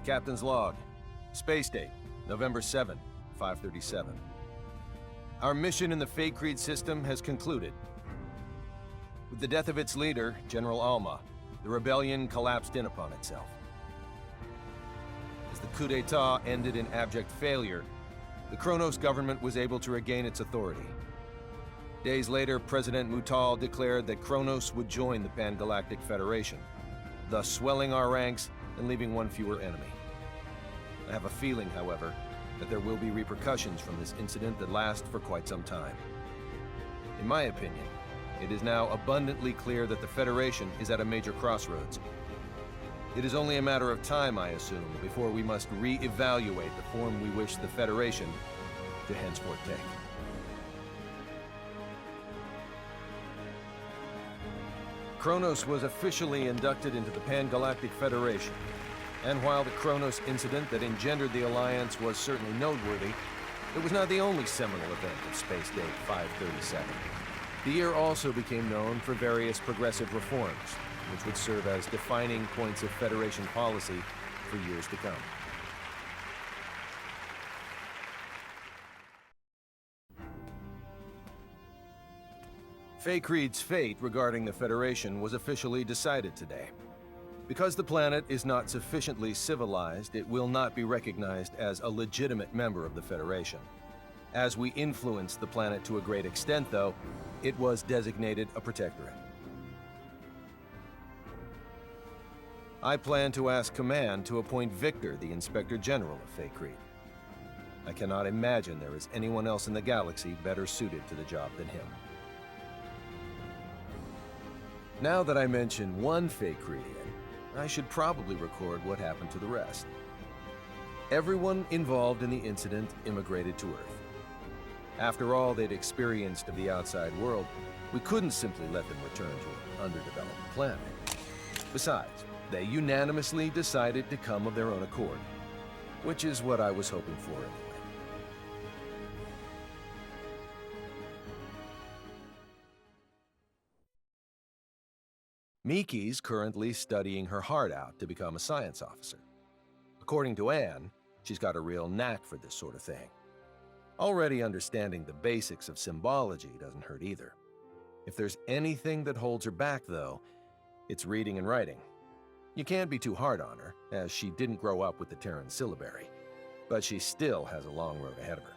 Captain's log. Space date, November 7, 537. Our mission in the Faithlessness system has concluded. With the death of its leader, General Alma, the rebellion collapsed in upon itself. As the coup d'etat ended in abject failure, the Kronos government was able to regain its authority. Days later, President Mutal declared that Kronos would join the Pan-Galactic Federation, thus swelling our ranks and leaving one fewer enemy. I have a feeling, however, that there will be repercussions from this incident that last for quite some time. In my opinion, it is now abundantly clear that the Federation is at a major crossroads. It is only a matter of time, I assume, before we must re-evaluate the form we wish the Federation to henceforth take. Kronos was officially inducted into the Pan-Galactic Federation, and while the Kronos incident that engendered the Alliance was certainly noteworthy, it was not the only seminal event of Space Date 537. The year also became known for various progressive reforms, which would serve as defining points of Federation policy for years to come. Faithlessness' fate regarding the Federation was officially decided today. Because the planet is not sufficiently civilized, it will not be recognized as a legitimate member of the Federation. As we influenced the planet to a great extent, though, it was designated a protectorate. I plan to ask Command to appoint Victor the Inspector General of Faithlessness. I cannot imagine there is anyone else in the galaxy better suited to the job than him. Now that I mention one Faithlessian, I should probably record what happened to the rest. Everyone involved in the incident immigrated to Earth. After all they'd experienced of the outside world, we couldn't simply let them return to an underdeveloped planet. Besides, they unanimously decided to come of their own accord, which is what I was hoping for anyway. Miki's currently studying her heart out to become a science officer. According to Anne, she's got a real knack for this sort of thing. Already understanding the basics of symbology doesn't hurt either. If there's anything that holds her back, though, it's reading and writing. You can't be too hard on her, as she didn't grow up with the Terran syllabary, but she still has a long road ahead of her.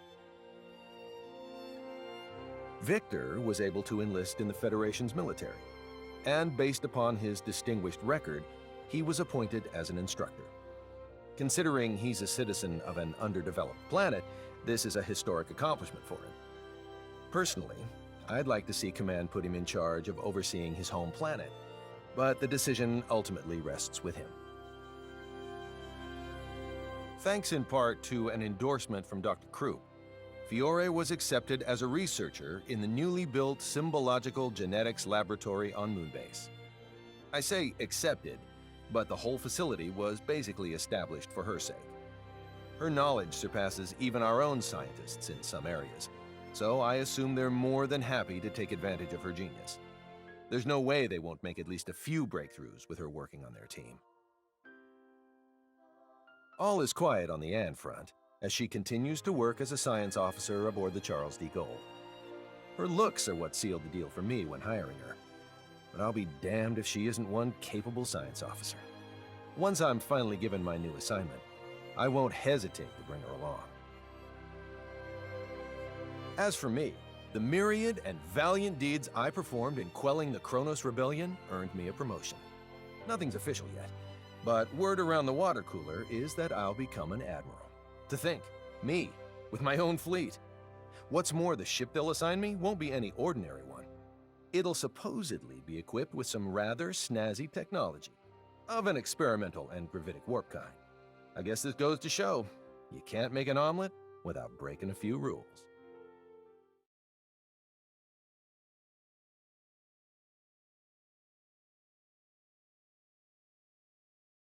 Victor was able to enlist in the Federation's military, and based upon his distinguished record, he was appointed as an instructor. Considering he's a citizen of an underdeveloped planet, this is a historic accomplishment for him. Personally, I'd like to see Command put him in charge of overseeing his home planet, but the decision ultimately rests with him. Thanks in part to an endorsement from Dr. Krupp, Fiore was accepted as a researcher in the newly built Symbological Genetics Laboratory on Moonbase. I say accepted, but the whole facility was basically established for her sake. Her knowledge surpasses even our own scientists in some areas, so I assume they're more than happy to take advantage of her genius. There's no way they won't make at least a few breakthroughs with her working on their team. All is quiet on the Anne front, as she continues to work as a science officer aboard the Charles D. Gold. Her looks are what sealed the deal for me when hiring her, but I'll be damned if she isn't one capable science officer. Once I'm finally given my new assignment, I won't hesitate to bring her along. As for me, the myriad and valiant deeds I performed in quelling the Kronos Rebellion earned me a promotion. Nothing's official yet, but word around the water cooler is that I'll become an admiral. To think, me, with my own fleet. What's more, the ship they'll assign me won't be any ordinary one. It'll supposedly be equipped with some rather snazzy technology, of an experimental and gravitic warp kind. I guess this goes to show, you can't make an omelet without breaking a few rules.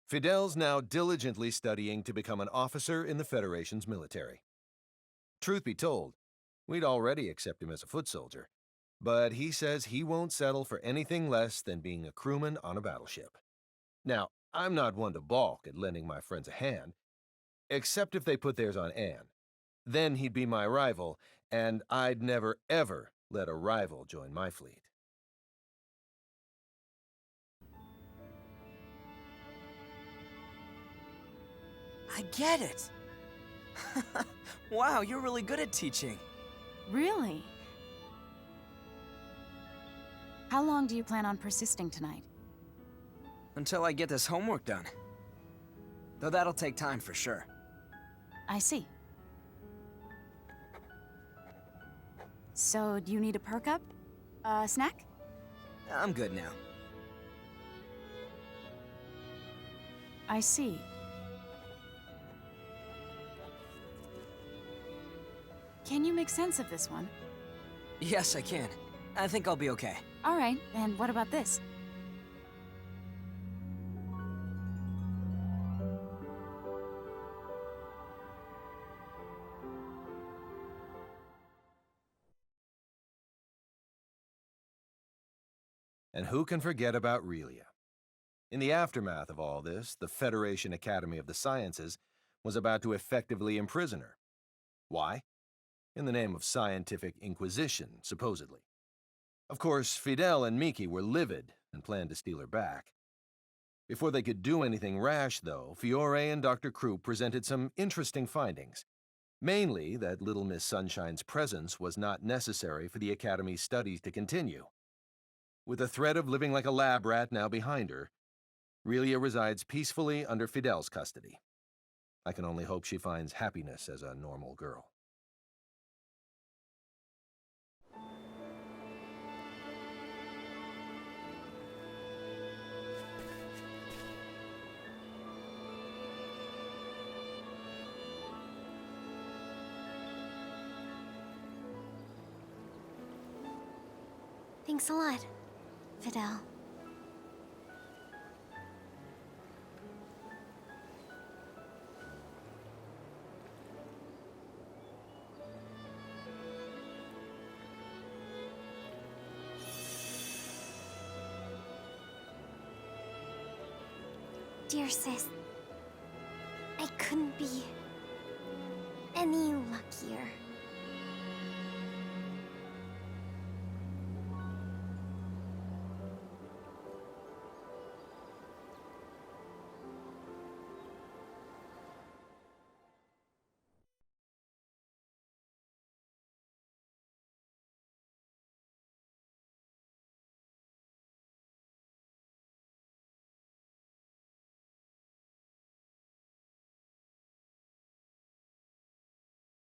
Fidel's now diligently studying to become an officer in the Federation's military. Truth be told, we'd already accept him as a foot soldier, but he says he won't settle for anything less than being a crewman on a battleship. Now, I'm not one to balk at lending my friends a hand, except if they put theirs on Anne. Then he'd be my rival, and I'd never, ever let a rival join my fleet. I get it! Wow, you're really good at teaching. Really? How long do you plan on persisting tonight? Until I get this homework done. Though that'll take time for sure. I see. So, do you need a perk up? A snack? I'm good now. I see. Can you make sense of this one? Yes, I can. I think I'll be okay. All right, and what about this? And who can forget about Relia? In the aftermath of all this, the Federation Academy of the Sciences was about to effectively imprison her. Why? In the name of scientific inquisition, supposedly. Of course, Fidel and Miki were livid and planned to steal her back. Before they could do anything rash, though, Fiore and Dr. Krupp presented some interesting findings. Mainly that Little Miss Sunshine's presence was not necessary for the Academy's studies to continue. With the threat of living like a lab rat now behind her, Relia resides peacefully under Fidel's custody. I can only hope she finds happiness as a normal girl. Thanks a lot, Fidel. Dear sis, I couldn't be any luckier.